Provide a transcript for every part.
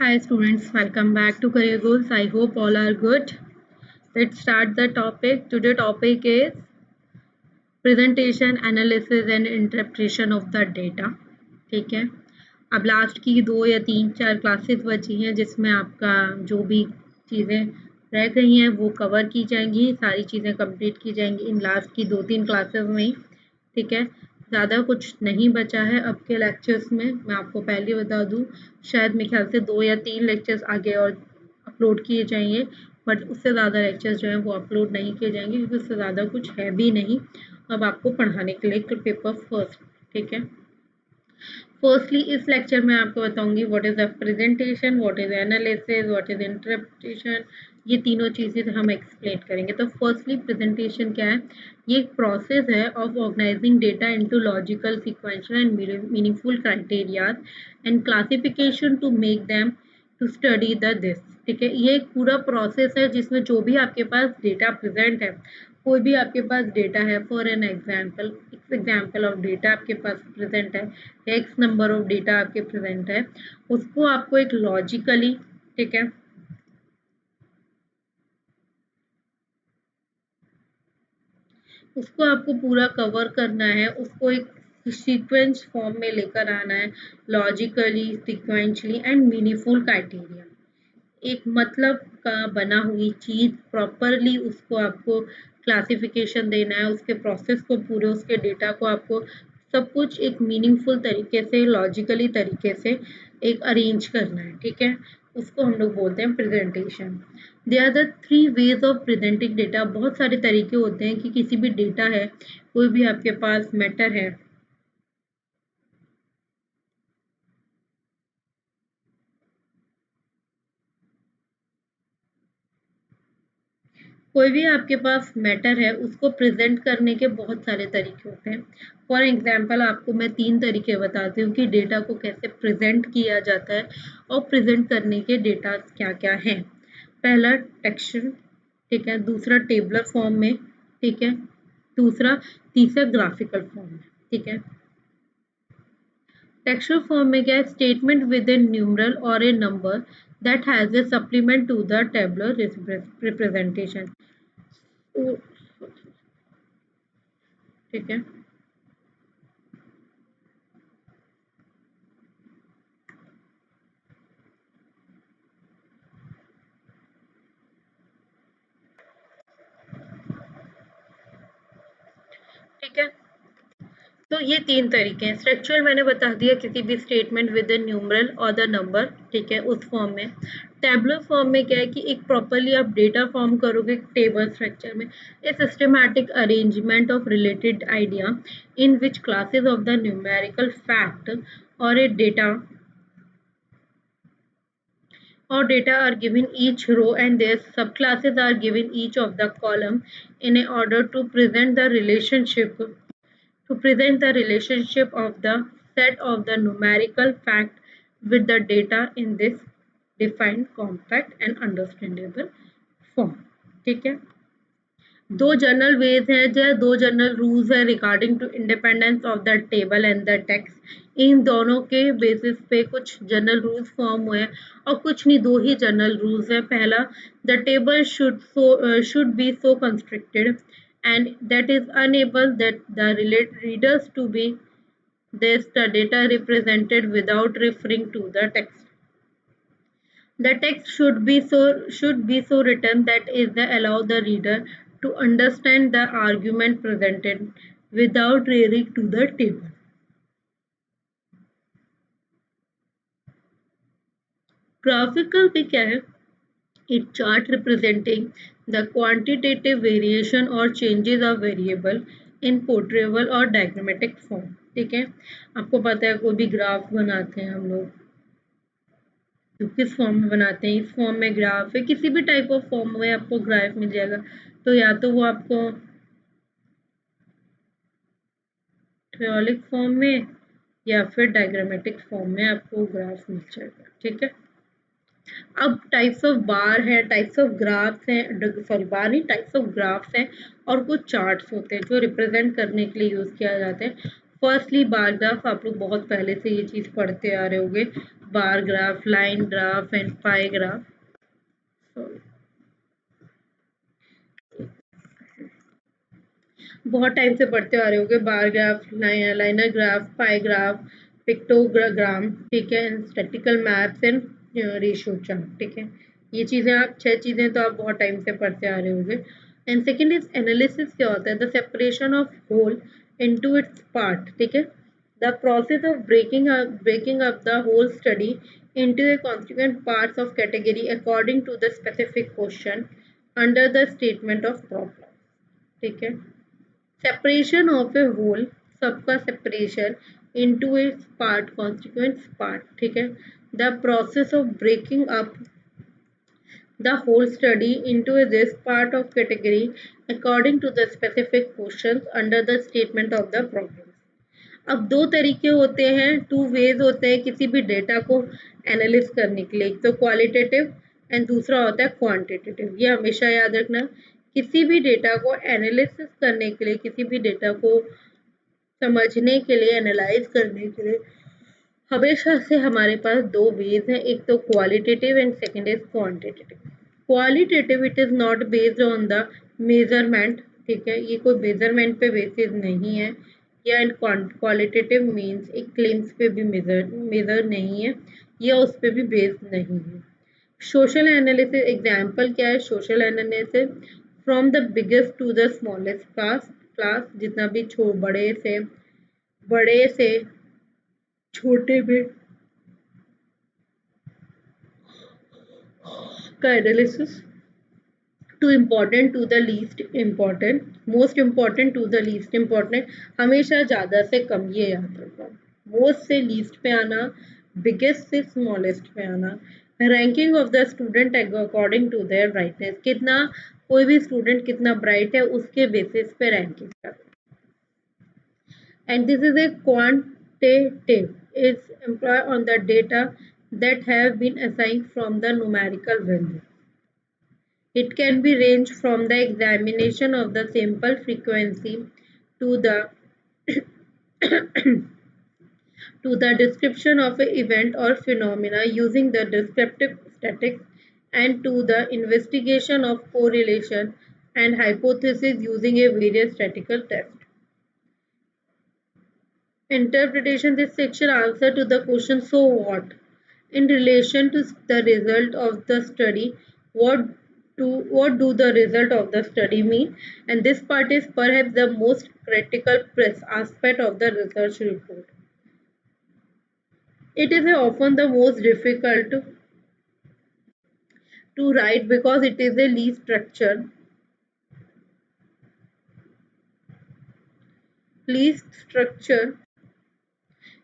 Hi students, welcome back to Career Goals. I hope all are good. Let's start the topic. Today topic is presentation, analysis and interpretation of the data. ठीक है, अब last की 2 या 3-4 classes बची हैं जिसमें आपका जो भी चीज़ें रह गई हैं वो कवर की जाएंगी, सारी चीज़ें कंप्लीट की जाएंगी इन लास्ट की 2-3 क्लासेस में ही। ठीक है, ज़्यादा कुछ नहीं बचा है अब के लेक्चर्स में। मैं आपको पहले बता दूं, शायद मेरे ख्याल से 2 या 3 लेक्चर्स आगे और अपलोड किए जाएंगे, बट उससे ज़्यादा लेक्चर्स जो हैं वो अपलोड नहीं किए जाएंगे क्योंकि उससे ज़्यादा कुछ है भी नहीं अब आपको पढ़ाने के लिए पेपर फर्स्ट। ठीक है, फर्स्टली इस लेक्चर में आपको बताऊंगी what is the presentation, what is analysis, what is interpretation, ये तीनों चीज़ें हम एक्सप्लेन करेंगे। तो फर्स्टली प्रेजेंटेशन क्या है? ये एक प्रोसेस है of organising data into logical, sequential and meaningful criterias and classification to make them to study the this. ठीक है, ये एक पूरा प्रोसेस है जिसमें जो भी आपके पास डेटा प्रेजेंट है, कोई भी आपके पास डेटा है, for an example of data आपके पास प्रेजेंट है, एक्स नंबर ऑफ डेटा आपके प्रेजेंट है, उसको आपको एक लॉजिकली, ठीक है, उसको आपको पूरा कवर करना है, उसको एक सीक्वेंस फॉर्म में लेकर आना है, logically, sequentially and meaningful criteria. एक मतलब का बना हुई चीज प्रॉपरली उसको आपको क्लासिफिकेशन देना है, उसके प्रोसेस को पूरे उसके डेटा को आपको सब कुछ एक मीनिंगफुल तरीके से, लॉजिकली तरीके से एक अरेंज करना है। ठीक है, उसको हम लोग बोलते हैं presentation. They are the 3 ways of presenting data. बहुत सारे तरीके होते हैं कि किसी भी डेटा है, कोई भी आपके पास मैटर है, कोई भी आपके पास मैटर है उसको प्रेजेंट करने के बहुत सारे तरीके होते हैं। फॉर एग्जांपल आपको मैं 3 तरीके बताती हूँ कि डेटा को कैसे प्रेजेंट किया जाता है और प्रेजेंट करने के डेटा क्या-क्या हैं। पहला टेक्सचर, ठीक है, दूसरा टेबलर फॉर्म में, ठीक है, तीसरा ग्राफिकल फॉर्म में। ठीक है, टेक्सचुअल फॉर्म में क्या है? स्टेटमेंट विद ए न्यूमरल और a number that has a supplement to the tabular representation. ठीक है, ठीक है, तो ये 3 तरीके हैं। स्ट्रक्चरल मैंने बता दिया, किसी भी स्टेटमेंट विद इन न्यूमरल और द नंबर, ठीक है, उस फॉर्म में। टैबुलर फॉर्म में क्या है कि एक प्रॉपर्ली आप डेटा फॉर्म करोगे टेबल स्ट्रक्चर में, a systematic arrangement of related idea in which classes of the numerical fact और a data or data are given each row and their subclasses are given each of the column in order to present the relationship of the set of the numerical fact with the data in this defined, compact and understandable form. ठीक है, दो general veg है, जो दो general rules है regarding to independence of the table and the text. इन दोनों के बेसिस पे कुछ जनरल रूल्स फॉर्म हुए हैं और कुछ नहीं, दो ही जनरल रूल्स है। पहला, the table should be so constructed and that is unable that the readers to be this the data represented without referring to the text. The text should be so written that is the allow the reader to understand the argument presented without referring to the table. Graphical भी क्या है? It chart representing the quantitative variation or changes of variable in portrayable or diagrammatic form. ठीक है, आपको पता है कोई भी ग्राफ बनाते हैं हम लोग तो किस फॉर्म में बनाते हैं? इस फॉर्म में ग्राफ है, किसी भी टाइप ऑफ फॉर्म में आपको ग्राफ मिल जाएगा। तो या तो वो आपको ट्रियोलिक फॉर्म में या फिर डायग्रामेटिक फॉर्म में आपको ग्राफ मिल जाएगा। ठीक है, अब टाइप्स ऑफ बार है, टाइप्स ऑफ ग्राफ्स हैं, सॉरी बार नहीं, टाइप्स ऑफ ग्राफ्स हैं और कुछ चार्ट्स होते हैं जो रिप्रेजेंट करने के लिए यूज किया जाता है। फर्स्टली बार ग्राफ, आप लोग बहुत पहले से ये चीज पढ़ते आ रहे होंगे। bar graph, line graph and pie graph. So बहुत टाइम से पढ़ते आ रहे होगे बार ग्राफ, लाइनर ग्राफ, पाई ग्राफ, पिक्टोग्राम, ठीक है, statistical maps and ratio chart, ठीक है। ये चीजें आप 6 चीजें तो आप बहुत टाइम से पढ़ते आ रहे होगे। And second is analysis. क्या होता है? The separation of whole into its part, ठीक है। The process of breaking up the whole study into a constituent parts of category according to the specific question under the statement of problem, ठीक है। Separation of a whole, सबका separation into its part, constituent part, ठीक है। The process of breaking up the whole study into this part of category according to the specific questions under the statement of the problem. अब दो तरीके होते हैं, two ways होते हैं किसी भी डेटा को एनालिस करने के लिए। एक तो क्वालिटेटिव एंड दूसरा होता है क्वांटिटेटिव। ये हमेशा याद रखना। किसी भी डेटा को एनालिसिस करने के लिए, किसी भी डेटा को समझने के लिए, एनालाइज करने के लिए हमेशा से हमारे पास दो वेज हैं, एक तो qualitative and second is quantitative. Qualitative it is not based on the measurement, ठीक है, ये कोई मेजरमेंट पे बेसिस नहीं है। या एंड क्वालिटेटिव मीन्स एक क्लेम्स पे भी मेजर नहीं है या उस पे भी बेस्ड नहीं है। सोशल एनालिसिस एग्जाम्पल क्या है? Social analysis from the biggest to the smallest class, जितना भी बड़े से छोटे में का analysis to important to the least important, most important to the least important. हमेशा ज्यादा से कम, ये याद रखो। मोस्ट से लीस्ट पे आना, बिगेस्ट से स्मॉलेस्ट पे आना। Ranking of the student according to their brightness, कितना कोई भी स्टूडेंट कितना ब्राइट है उसके बेसिस पे रैंकिंग करना। And this is a quantitative is employed on the data that have been assigned from the numerical value. It can be ranged from the examination of the sample frequency to the to the description of an event or phenomena using the descriptive statistics, and to the investigation of correlation and hypothesis using a various statistical tests. Interpretation. This section answer to the question so what in relation to the result of the study. What do the result of the study mean? And this part is perhaps the most critical aspect of the research report. It is often the most difficult to write because it is the least structure,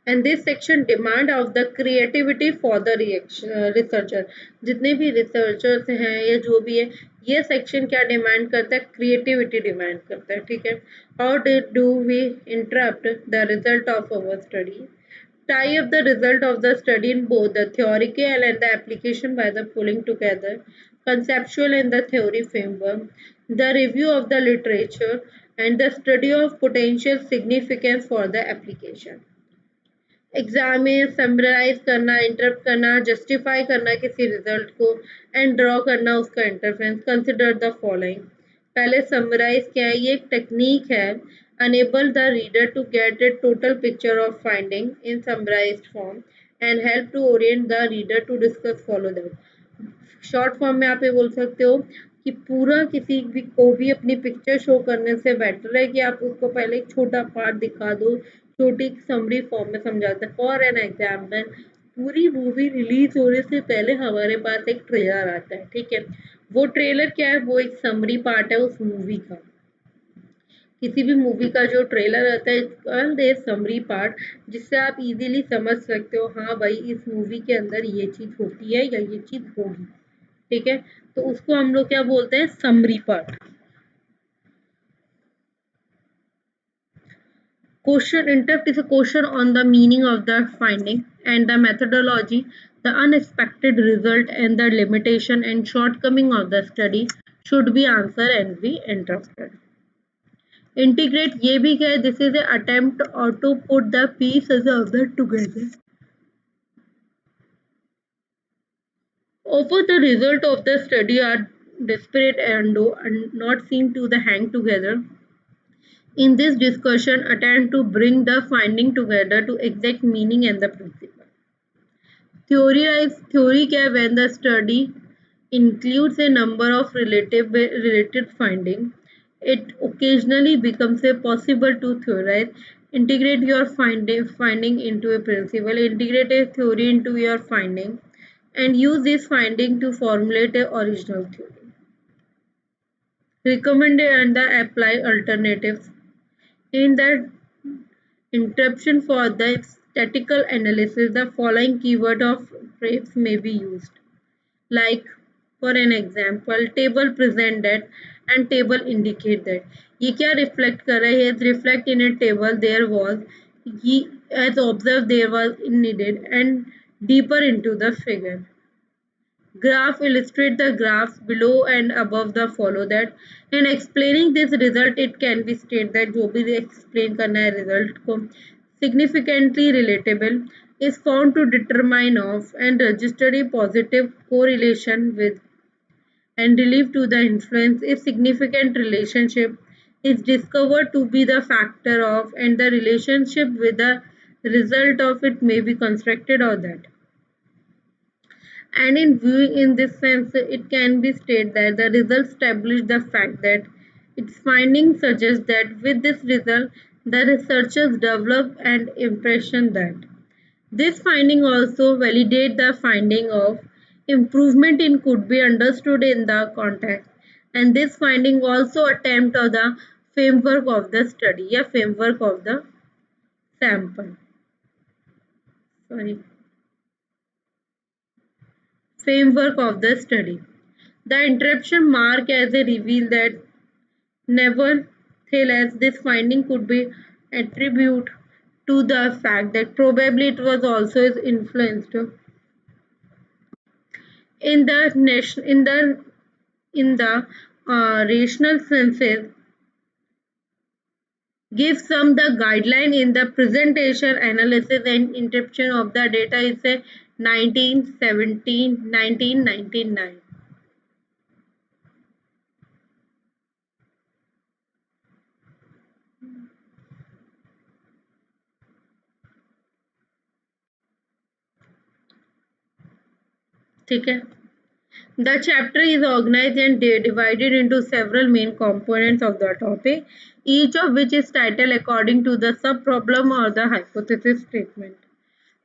and this section demand of the creativity for the researcher. जितने भी researchers हैं या जो भी है, ये section क्या demand करता है? Creativity demand करता है, ठीक है। How do we interpret the result of our study? Tie up the result of the study in both the theoretical and the application by the pulling together conceptual and the theory framework, the review of the literature, and the study of potential significance for the application. Exam में summarise करना, interrupt करना, justify करना किसी result को, and draw करना उसका interference. Consider the following. पहले summarise क्या है? ये एक टेक्निक है। Enable the reader to get a total picture of finding in summarised form and help to orient the reader to discuss follow that. Short form में आप ये बोल सकते हो कि पूरा किसी भी को भी अपनी पिक्चर शो करने से बेटर है कि आप उसको पहले एक छोटा पार्ट दिखा दो, छोटी समरी फॉर्म में समझाते हैं। फॉर एन एग्जाम्पल, पूरी मूवी रिलीज होने से पहले हमारे पास एक ट्रेलर आता है, ठीक है। वो ट्रेलर क्या है? वो एक समरी पार्ट है उस मूवी का। किसी भी मूवी का जो ट्रेलर आता है कॉल्ड ए समरी पार्ट, जिससे आप इजीली समझ सकते हो हाँ भाई इस मूवी के अंदर ये चीज होती है या ये चीज होगी, ठीक है। तो उसको हम लोग क्या बोलते हैं? Summary part. Question interrupt is a question on the meaning of the finding and the methodology, the unexpected result, and the limitation and shortcoming of the study should be answered and be interrupted. Integrate ये भी क्या है? This is an attempt or to put the pieces of the together. Often the result of the study are disparate and not seem to the hang together. In this discussion, attempt to bring the finding together to exact meaning and the principle. Theory क्या when the study includes a number of related findings, it occasionally becomes a possible to theorize. Integrate your finding into a principle. Integrate a theory into your finding, and use this finding to formulate a original theory. Recommend and the apply alternatives. In the interruption for the statistical analysis, the following keyword of phrase may be used. Like for an example, table present that and table indicate that. ये क्या reflect कर रहा है? It reflect in a table there was, he as observed there was needed and deeper into the figure. Graph illustrate the graphs below and above the follow that. In explaining this result, it can be stated that जो भी explain करना है result को significantly relatable is found to determine of and register a positive correlation with and relief to the influence a significant relationship is discovered to be the factor of and the relationship with the result of it may be constructed or that. And in viewing in this sense, it can be stated that the result established the fact that its findings suggest that with this result, the researchers develop an impression that this finding also validate the finding of improvement in could be understood in the context, and this finding also attempt of the framework of the study, a framework of the sample. Sorry. Framework of the study. The interruption mark as a reveal that nevertheless this finding could be attributed to the fact that probably it was also influenced in the nation in the rational senses gives some the guideline in the presentation analysis and interpretation of the data is a 1999. ठीक है. The chapter is organized and divided into several main components of the topic, each of which is titled according to the sub-problem or the hypothesis statement.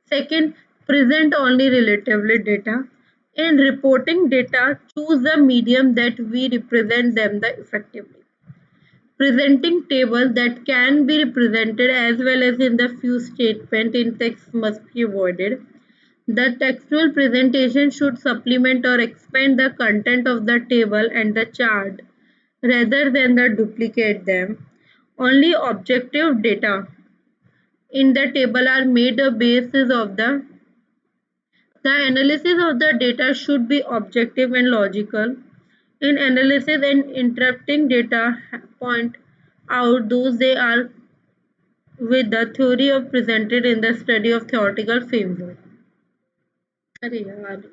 Second, present only relatively data. In reporting data, choose the medium that we represent them effectively. Presenting tables that can be represented as well as in the few statement in text must be avoided. The textual presentation should supplement or expand the content of the table and the chart rather than duplicate them. Only objective data in the table are made a basis of the analysis of the data should be objective and logical. In analysis and interpreting data point out those they are with the theory of presented in the study of theoretical framework. अरे यार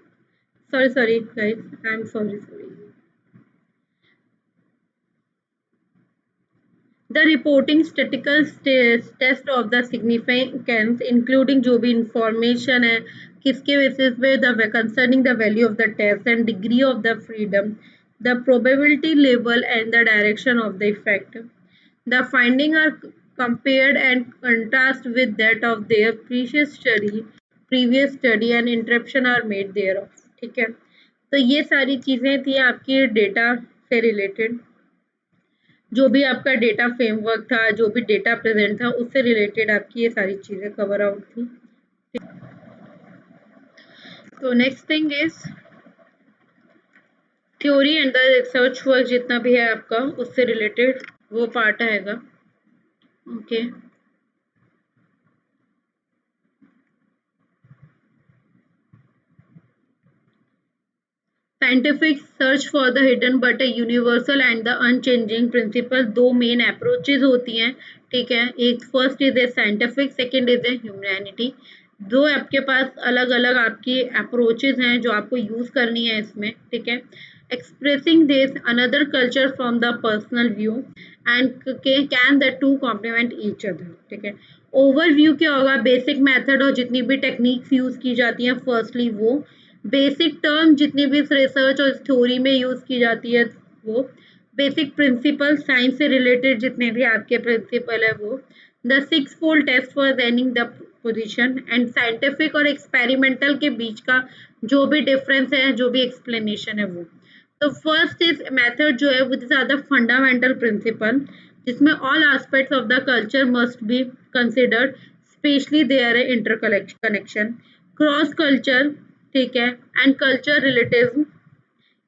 sorry guys, I'm sorry. The reporting statistical test of the significance including जो भी information है किसके basis पे the concerning the value of the test and degree of the freedom, the probability level and the direction of the effect. The findings are compared and contrast with that of their previous study and interruption are made thereof. ठीक है, तो ये सारी चीज़ें थी आपकी data से related. जो भी आपका डेटा फ्रेमवर्क था, जो भी डेटा प्रेजेंट था, उससे रिलेटेड आपकी ये सारी चीज़ें कवर आउट थी. तो next thing is theory and the research work जितना भी है आपका उससे रिलेटेड वो पार्ट आएगा. Okay. Scientific search for the hidden but a universal and the unchanging principle. दो मेन अप्रोचेज होती हैं. ठीक है, एक first is a scientific, second is a humanity. दो आपके पास अलग अलग आपकी अप्रोचेज हैं जो आपको यूज करनी है इसमें, ठीक है। Expressing this another culture from the personal view and can the to complement each other, ठीक है। ओवरव्यू क्या होगा, बेसिक मेथड और जितनी भी टेक्निक्स यूज की जाती हैं, फर्स्टली वो बेसिक टर्म जितनी भी रिसर्च और थ्योरी में यूज की जाती है वो, बेसिक प्रिंसिपल साइंस से रिलेटेड जितने भी आपके प्रिंसिपल है वो, the six fold test for running the position and scientific और एक्सपेरिमेंटल के बीच का जो भी डिफरेंस है, जो भी एक्सप्लेनेशन है वो। तो फर्स्ट इज मेथड जो है which is are the fundamental principle, जिसमें all aspects of the culture must be considered, especially there है इंटर कनेक्शन, क्रॉस कल्चर, ठीक है, एंड कल्चर रिलेटिव्स।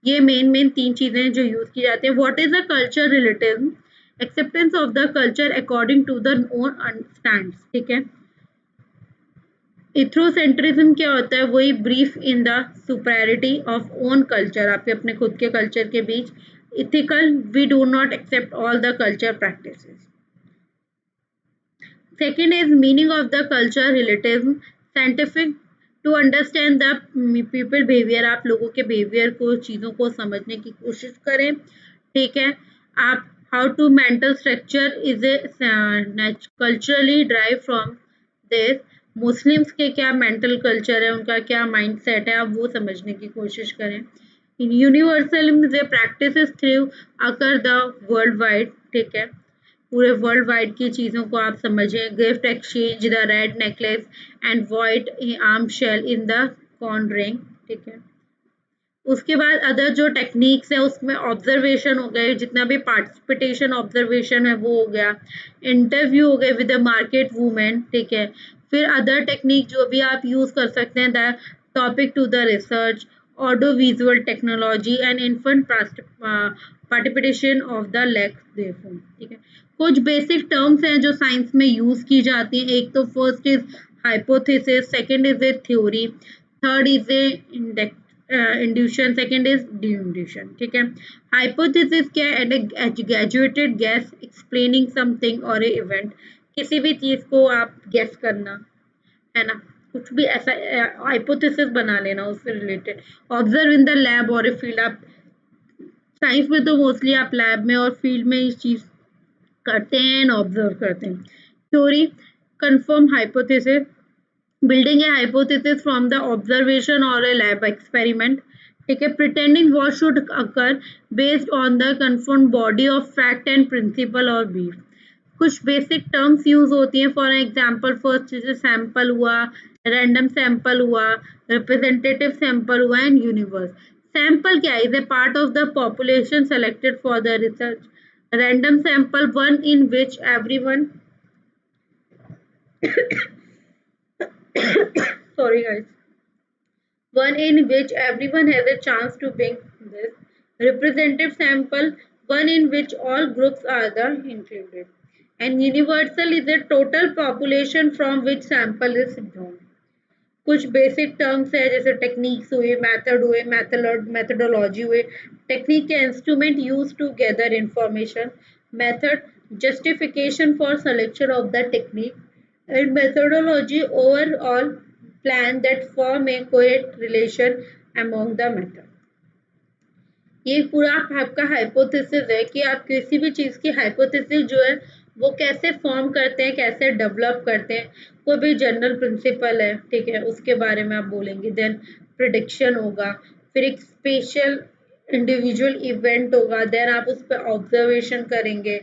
ये मेन तीन चीजें हैं जो यूज की जाती है। What is a culture relatives, acceptance of the culture according to the own stands, ठीक है। इथ्रोसेंट्रिज्म क्या होता है, वही belief in the superiority of own culture, आपके अपने खुद के कल्चर के बीच। Ethical, we do not accept all the culture practices. Second is meaning of the culture relativism, scientific to understand the people behavior, आप लोगों के behavior को, चीज़ों को समझने की कोशिश करें, ठीक है। आप how to mental structure is a culturally derived from this, Muslims के क्या मेंटल कल्चर है, उनका क्या माइंड सेट है, आप वो समझने की कोशिश करें। Universalism is a practice through occur the world wide, ठीक है। पूरे वर्ल्ड वाइड की चीज़ों को आप समझें। Gift exchange, the red necklace and white arm shell in the corn ring, ठीक है। उसके बाद अदर जो टेक्निक्स है उसमें ऑब्जर्वेशन हो गए, जितना भी पार्टिसिपेशन ऑब्जर्वेशन है वो हो गया। इंटरव्यू हो गए विद द मार्केट वूमेन, ठीक है। फिर अदर टेक्निक जो भी आप यूज कर सकते हैं, the topic to the research, audio visual technology and infant participation of the leg, ठीक है। कुछ बेसिक टर्म्स हैं जो साइंस में यूज की जाती हैं। एक तो first is hypothesis, second is a theory, third is a induction, second is deduction, ठीक है। हाइपोथेसिस क्या है, ग्रेजुएटेड गैस एक्सप्लेनिंग समथिंग और ए इवेंट, किसी भी चीज को आप गेस करना, है ना, कुछ भी ऐसा हाइपोथेसिस बना लेना उससे related. Observe in the lab और ए फील्ड, आप साइंस में तो मोस्टली आप लैब में और फील्ड में इस चीज करते हैं एंड ऑब्जर्व करते हैं। Theory, confirm hypothesis, building a hypothesis from the observation or a lab experiment, ठीक है। pretending what should occur based on the confirmed body of fact and principle or belief, कुछ बेसिक टर्म्स यूज होती हैं। For example first जैसे sample हुआ, random sample हुआ, representative sample हुआ and universe. Sample क्या है, is a part of the population selected for the research. Random sample, one in which everyone sorry guys, one in which everyone has a chance to bring this. Representative sample, one in which all groups are the included. And universal is the total population from which sample is drawn. कुछ basic terms है जैसे techniques हुए, method हुए, methodology हुए। Technique के instrument use to gather information, method justification for selection of the technique, and methodology overall plan that form a coherent relation among the method. ये पूरा आपका हाइपोथेसिस है कि आप किसी भी चीज़ की हाइपोथेसिस जो है वो कैसे फॉर्म करते हैं, कैसे डेवलप करते हैं। कोई भी जनरल प्रिंसिपल है, ठीक है, उसके बारे में आप बोलेंगे। देन प्रिडिक्शन होगा, फिर एक स्पेशल इंडिविजुअल इवेंट होगा, देन आप उस पर ऑब्जर्वेशन करेंगे,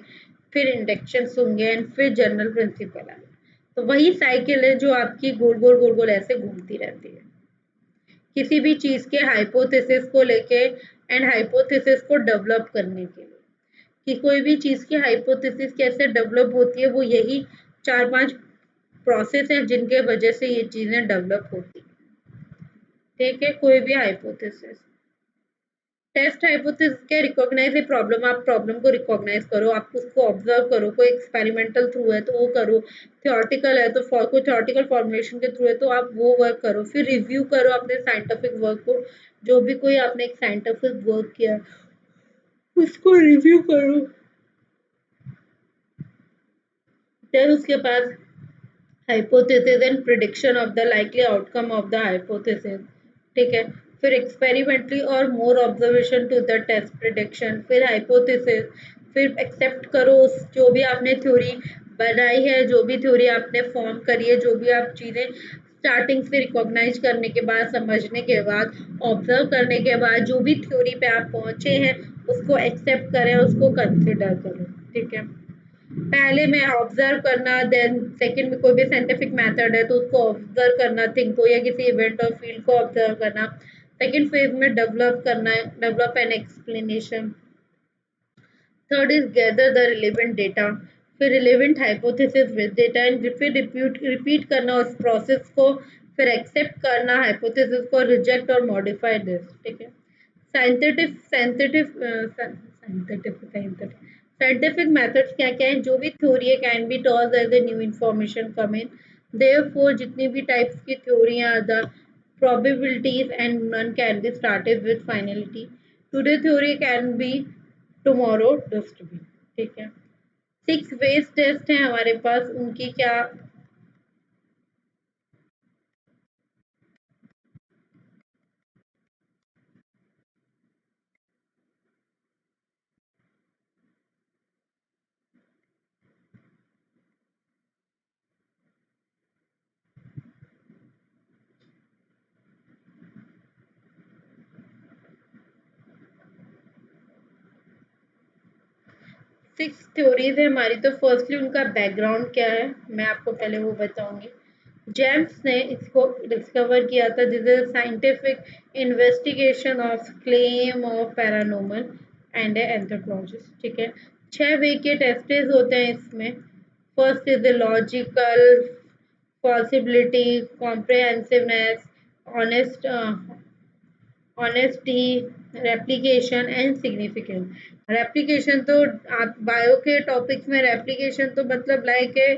फिर इंडक्शन होंगे एंड फिर जनरल प्रिंसिपल आएगा। तो वही साइकिल है जो आपकी गोल गोल ऐसे घूमती रहती है किसी भी चीज के हाइपोथेसिस को लेके एंड हाइपोथेसिस को डेवलप करने के लिए। कि कोई भी चीज की हाइपोथेसिस कैसे डेवलप होती है, वो यही चार पांच प्रोसेस है जिनके वजह से ये चीजें डेवलप होती है, ठीक है। कोई भी हाइपोथेसिस, टेस्ट हाइपोथेसिस क्या, रिकॉग्नाइज ए प्रॉब्लम, आप प्रॉब्लम को रिकॉग्नाइज करो, आप उसको ऑब्जर्व करो। कोई एक्सपेरिमेंटल थ्रू है तो वो करो, थियोरटिकल है तो कोई थियोरटिकल फॉर्मुलेशन के थ्रू है तो आप वो वर्क करो। फिर रिव्यू करो अपने साइंटिफिक वर्क को, जो भी कोई आपने एक साइंटिफिक वर्क किया उसको रिव्यू करो। फिर उसके बाद hypothesis and prediction of the likely outcome of the hypothesis, ठीक है। फिर एक्सपेरिमेंटली और more observation to the test prediction, फिर हाइपोथेसिस, फिर एक्सेप्ट करो उस जो भी आपने थ्योरी बनाई है, जो भी थ्योरी आपने फॉर्म करी है, जो भी आप चीज़ें स्टार्टिंग से रिकॉग्नाइज करने के बाद, समझने के बाद, ऑब्जर्व करने के बाद जो भी थ्योरी पे आप पहुंचे हैं उसको एक्सेप्ट करें, उसको कंसिडर करें, ठीक है। पहले में ऑब्जर्व करना, देन सेकंड में कोई भी साइंटिफिक मेथड है तो उसको ऑब्जर्व करना, थिंक को या किसी इवेंट और फील्ड को ऑब्जर्व करना। सेकंड फेज में डेवलप करना है, develop an explanation. Third is gather the relevant data, फिर relevant hypothesis with data and फिर रिपीट करना उस प्रोसेस को, फिर एक्सेप्ट करना हाइपोथेसिस को, रिजेक्ट और मॉडिफाई दिस, ठीक है। Scientific scientific scientific scientific methods क्या क्या है, जो भी थ्योरी है can be told as a new information come in, therefore जितनी भी टाइप्स की थ्योरियां, the probabilities and none can be started with finality, today theory can be tomorrow dustbin, ठीक है। 6 वेज टेस्ट है हमारे पास, उनकी क्या। 6 थ्योरीज है हमारी। तो फर्स्टली उनका बैकग्राउंड क्या है, मैं आपको पहले वो बताऊंगी। जेम्स ने इसको डिस्कवर किया था, this is scientific investigation of claim of paranormal and anthropologist, ठीक है। 6 वे के टेस्टेस होते हैं इसमें। First is the logical, possibility, comprehensiveness, honest honesty, replication and significance. Replication तो आप बायो के टॉपिक्स में, रेप्लिकेशन तो मतलब लाइक है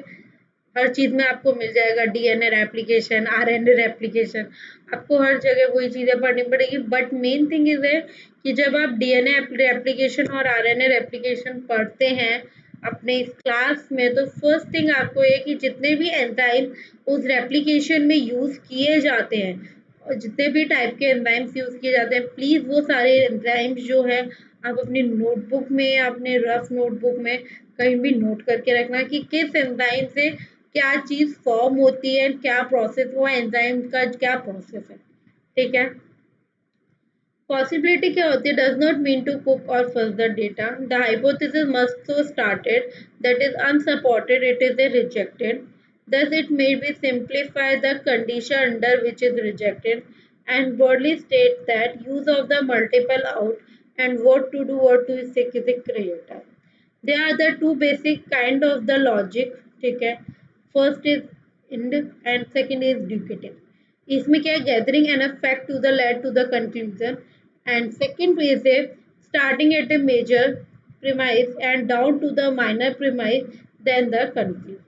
हर चीज में आपको मिल जाएगा, डीएनए रेप्लिकेशन, आरएनए रेप्लिकेशन, आपको हर जगह वही चीजें पढ़नी पड़ेगी। बट मेन थिंग इज है कि जब आप डीएनए रेप्लिकेशन और आरएनए रेप्लिकेशन पढ़ते हैं अपने इस क्लास में, तो फर्स्ट थिंग आपको ये कि जितने भी एंजाइम उस रेप्लिकेशन में यूज किए जाते हैं और जितने भी टाइप के एंजाइम्स यूज किए जाते हैं, प्लीज वो सारे एंजाइम्स जो है आप अपनी नोटबुक में या अपने रफ नोटबुक में कहीं भी नोट करके रखना कि किस एंजाइम से क्या चीज फॉर्म होती है, क्या प्रोसेस, वो एंजाइम का क्या प्रोसेस है, ठीक है। Possibility क्या होती है, does not mean to cook or fuzz the data. The hypothesis must so started that is unsupported, it is a rejected. Thus, it may be simplify the condition under which is rejected and broadly state that use of the multiple out and what to do, what to is a creator. They are the two basic kind of the logic, ठीक है। First is end and second is deductive. इसमें क्या है, gathering enough fact to the lead to the conclusion, and second is a starting at a major premise and down to the minor premise then the conclusion.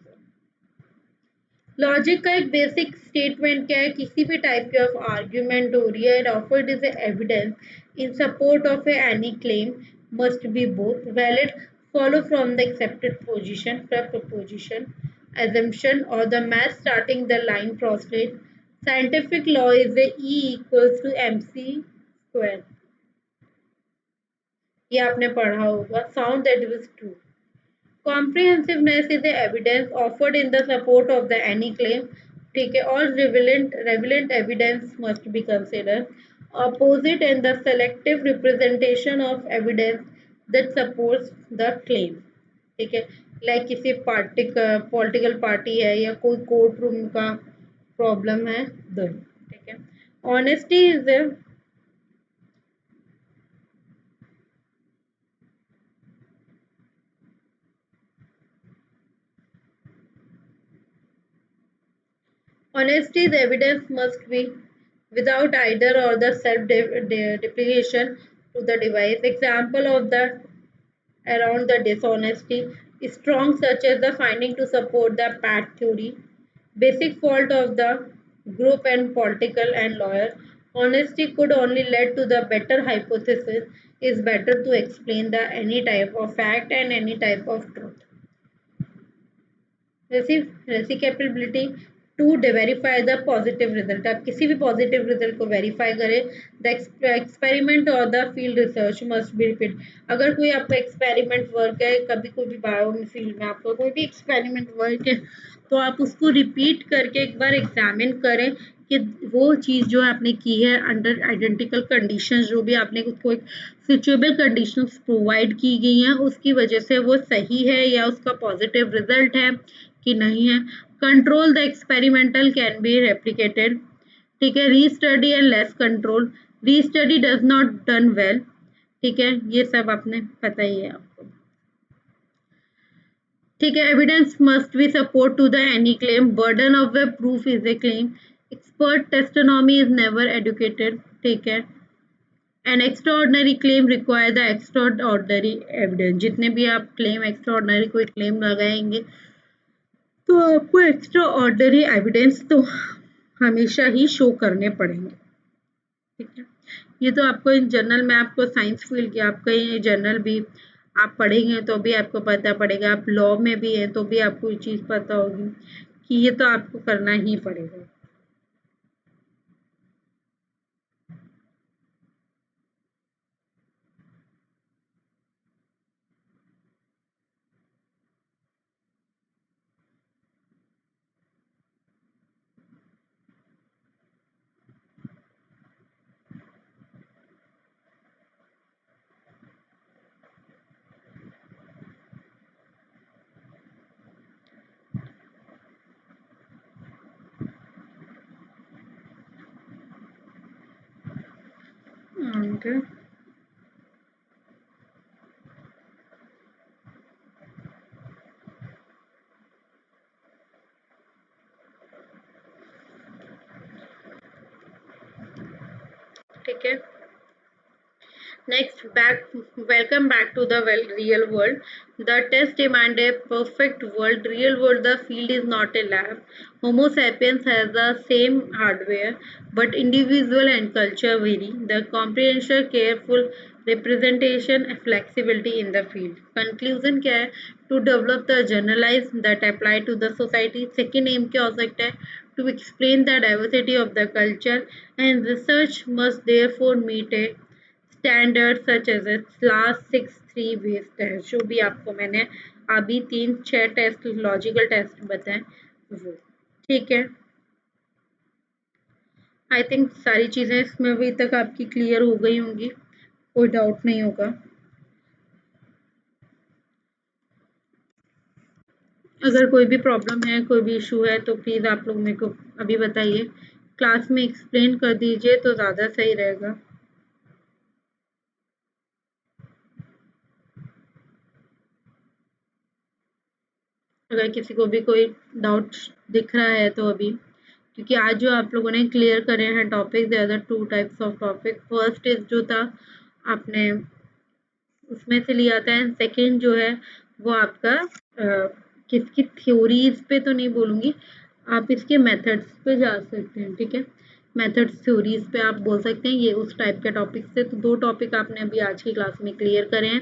Logic का एक basic statement क्या है, किसी भी type के of argument हो रही है and offered is evidence in support of any claim must be both valid, follow from the accepted position, proposition, assumption or the math starting the line translate. Scientific law is a E equals to mc square, ये आपने पढ़ा होगा, sound that is true. Comprehensiveness is the evidence offered in the support of the any claim, ठीक है। all relevant evidence must be considered. Opposite and the selective representation of evidence that supports the claim, ठीक है। Like किसी political party है या कोई court room का problem है, दो, ठीक है। Honesty is Honesty is evidence must be without either or the self depreciation to the device. Example of the around the dishonesty is strong such as the finding to support the PAT theory. Basic fault of the group and political and lawyer. Honesty could only lead to the better hypothesis is better to explain the any type of fact and any type of truth. Replicability to verify the positive result, आप किसी भी positive result को verify करें। The experiment और the field research must be repeat, अगर कोई आपका experiment work है, कभी कोई भी बायो फील्ड में आपका कोई भी एक्सपेरिमेंट वर्क है, तो आप उसको रिपीट करके एक बार एग्जामिन करें कि वो चीज़ जो आपने की है अंडर आइडेंटिकल कंडीशंस, जो भी आपने उसको एक सिचुएबल कंडीशंस प्रोवाइड की गई हैं, उसकी वजह से वो सही है या उसका पॉजिटिव रिजल्ट है कि नहीं है। Control the experimental can be replicated, ठीक है। Restudy and less control, restudy does not done well, ठीक है, ये सब आपने पता ही है आपको, ठीक है। Evidence must be support to the any claim, burden of the proof is a claim, expert testimony is never educated, ठीक है। An extraordinary claim require the extraordinary evidence, जितने भी आप क्लेम एक्स्ट्राऑर्डिनरी कोई क्लेम लगाएंगे तो आपको एक्स्ट्रा ऑर्डिनरी एविडेंस तो हमेशा ही शो करने पड़ेंगे, ठीक है। ये तो आपको इन जनरल में, आपको साइंस फील्ड की आपका ये जनरल भी आप पढ़ेंगे तो भी आपको पता पड़ेगा, आप लॉ में भी हैं तो भी आपको ये चीज़ पता होगी कि ये तो आपको करना ही पड़ेगा। ओके, ठीक है। Next, welcome back to the real world. The test demand a perfect world. Real world, the field is not a lab. Homo sapiens has the same hardware, but individual and culture vary. The comprehension, careful representation, flexibility in the field. Conclusion क्या है? To develop the generalized that apply to the society. Second aim क्या हो सकता है? To explain the diversity of the culture, and research must therefore meet a standard such as class 6-3 based test, जो भी आपको मैंने अभी 3-6 टेस्ट लॉजिकल टेस्ट बताए वो, ठीक है। आई थिंक सारी चीज़ें इसमें अभी तक आपकी क्लियर हो गई होंगी, कोई डाउट नहीं होगा। अगर कोई भी प्रॉब्लम है, कोई भी इशू है तो प्लीज़ आप लोग मेरे को अभी बताइए, क्लास में एक्सप्लेन कर दीजिए तो ज़्यादा सही रहेगा। अगर किसी को भी कोई डाउट दिख रहा है तो अभी, क्योंकि आज जो आप लोगों ने क्लियर करे हैं topic, there are 2 types of topic. First is जो था आपने उसमें से लिया था, एंड सेकंड जो है वो आपका किसकी थ्योरीज पे तो नहीं बोलूँगी, आप इसके मेथड्स पे जा सकते हैं, ठीक है। मेथड्स थ्योरीज पे आप बोल सकते हैं, ये उस टाइप के टॉपिक से। तो 2 टॉपिक आपने अभी आज की क्लास में क्लियर करे हैं।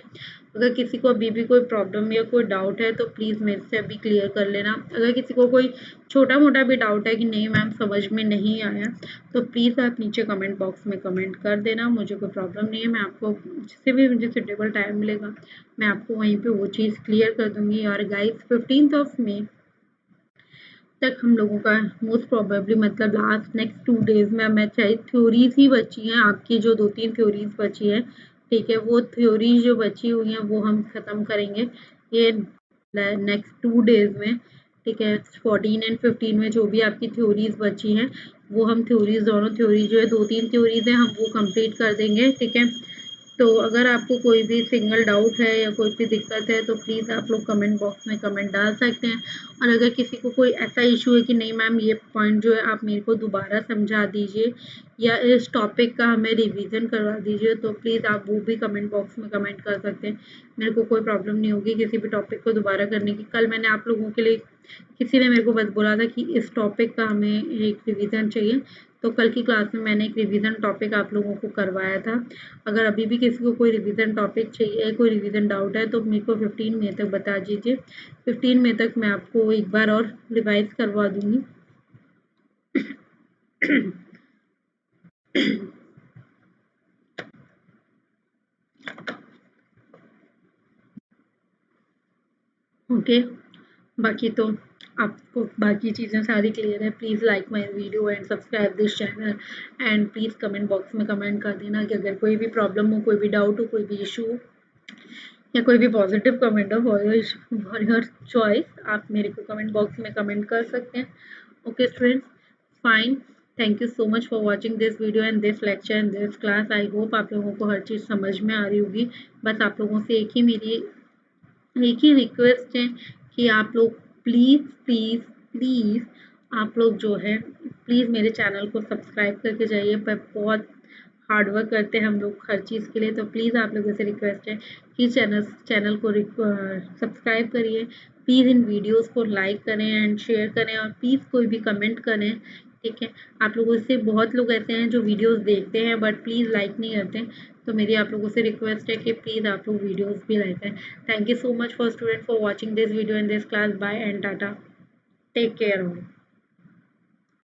अगर किसी को अभी भी कोई प्रॉब्लम या कोई डाउट है तो प्लीज़ मेरे से अभी क्लियर कर लेना। अगर किसी को कोई छोटा मोटा भी डाउट है कि नहीं मैम समझ में नहीं आया, तो प्लीज़ आप नीचे कमेंट बॉक्स में कमेंट कर देना, मुझे कोई प्रॉब्लम नहीं है, मैं आपको जिससे भी मुझे सुटेबल टाइम मिलेगा मैं आपको वहीं पे वो चीज़ क्लियर कर दूंगी। और गाइस 15th ऑफ मई तक हम लोगों का मोस्ट प्रोबेबली, मतलब लास्ट नेक्स्ट 2 डेज में, मैं चाहे थ्योरीज ही बची हैं आपकी, जो 2-3 थ्योरीज बची हैं, ठीक है, वो थ्योरीज जो बची हुई हैं वो हम ख़त्म करेंगे ये नेक्स्ट 2 डेज में, ठीक है। 14 एंड 15 में जो भी आपकी थ्योरीज बची हैं वो हम थ्योरीज, दोनों थ्योरी जो है 2-3 थ्योरीज हैं, हम वो कंप्लीट कर देंगे, ठीक है। तो अगर आपको कोई भी सिंगल डाउट है या कोई भी दिक्कत है तो प्लीज़ आप लोग कमेंट बॉक्स में कमेंट डाल सकते हैं। और अगर किसी को कोई ऐसा इशू है कि नहीं मैम ये पॉइंट जो है आप मेरे को दोबारा समझा दीजिए या इस टॉपिक का हमें रिवीजन करवा दीजिए, तो प्लीज़ आप वो भी कमेंट बॉक्स में कमेंट कर सकते हैं। मेरे को कोई प्रॉब्लम नहीं होगी किसी भी टॉपिक को दोबारा करने की। कल मैंने आप लोगों के लिए, किसी ने मेरे को बस बोला था कि इस टॉपिक का हमें एक रिवीजन चाहिए, तो कल की क्लास में मैंने एक रिवीजन टॉपिक आप लोगों को करवाया था। अगर अभी भी किसी को कोई रिवीजन टॉपिक चाहिए, कोई रिवीजन डाउट है, तो मेरे को 15 मई तक बता दीजिए। 15 मई तक मैं आपको एक बार और रिवाइज करवा दूंगी। ओके, बाकी तो आपको बाकी चीज़ें सारी क्लियर है। Please like my video and subscribe this channel and please comment box में कमेंट कर देना कि अगर कोई भी प्रॉब्लम हो, कोई भी डाउट हो, कोई भी इशू हो या कोई भी पॉजिटिव कमेंट हो, फॉर योर चॉइस आप मेरे को कमेंट बॉक्स में कमेंट कर सकते हैं। Okay students, fine. Thank you so much for watching this video and this lecture and this class. I hope आप लोगों को हर चीज़ समझ में आ रही होगी। बस आप लोगों से एक ही रिक्वेस्ट है कि आप लोग प्लीज़ प्लीज़ प्लीज़ आप लोग जो है प्लीज़ मेरे चैनल को सब्सक्राइब करके जाइए। पर बहुत हार्ड वर्क करते हैं हम लोग हर चीज़ के लिए, तो प्लीज़ आप लोगों से रिक्वेस्ट है कि चैनल को सब्सक्राइब करिए। प्लीज़ इन वीडियोस को लाइक करें एंड शेयर करें और प्लीज़ कोई भी कमेंट करें। ठीक है, आप लोगों से बहुत लोग ऐसे हैं जो वीडियोस देखते हैं बट प्लीज़ लाइक नहीं करते, तो मेरी आप लोगों से रिक्वेस्ट है कि प्लीज़ आप लोग वीडियोस भी लाइक करें। Thank you so much for student for watching this video in this class. Bye and tata. Take care all.